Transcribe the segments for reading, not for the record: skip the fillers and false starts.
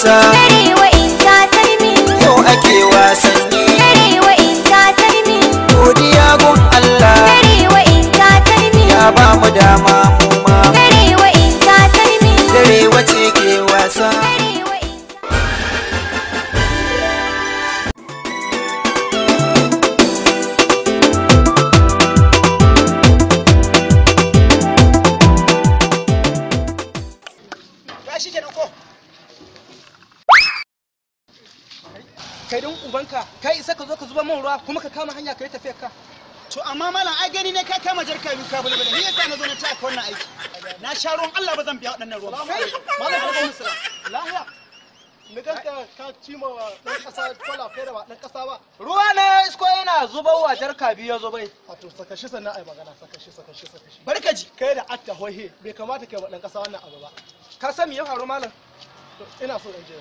wasa. Arewa Entertainment. Yau ake wasanni. Arewa Entertainment. Godiya gun Allah. Arewa Entertainment. Ya ba mu dama mu ma. Arewa Entertainment. Arewa ce ke wasa. Arewa kai don ubanka kai isa ka zo ka zuba min ruwa kuma ka kama hanya kai tafiyar ka. To amma malam ai gani ne ka kama jarka biyu ka bula ni yasa na zo na taka wannan aiki. Na sha ruwan Allah ba zan biya waɗannan ruwan. Malam alaikum assalam. Lahiya. Me ganka ka cima wa dan kasa kwala kai da ba dan kasa ba. Ruwa na isko yana zubarwa jarka biyu ya zo bai. Wato saka shi sannan ai magana saka shi. Barka ji. Kai da atta hohe bai kamata kai wa dan kasa wannan abu ba. Ka san me ya faru malam? To ina so in je.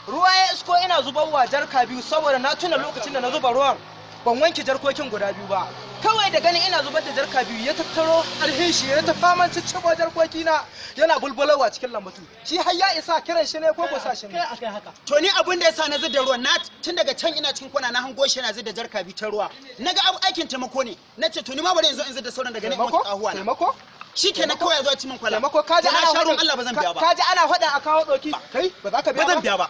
Ruwa ya isko ina zubarwa jarka biyu saboda na tuna lokacin da na zuba ruwan ban wanke jarkokin guda biyu ba. Kawai da ganin ina zubar da jarka biyu ya tattaro alhin shi ya ta faman cicciɓo jarkoki na yana bulbulawa cikin lambatu. Shi har ya isa kiran shi ne ko ko sa shi ne? Kai akai haka. To ni abin da yasa na zidda ruwan na tun daga can ina cikin kwana na hango shi yana zidda jarka biyu ta ruwa. Naga abu aikin taimako ne. Nace to ni ma bari in zo in zidda sauran daga nan in wanke kahuwa na. Taimako? Shikenan kawai ya zo ci min kwala. Taimako kaji ana sha ruwan Allah ba zan biya ba. Kaji ana faɗin a kawo ɗauki. Kai ba za ka biya ba. Ba zan biya ba.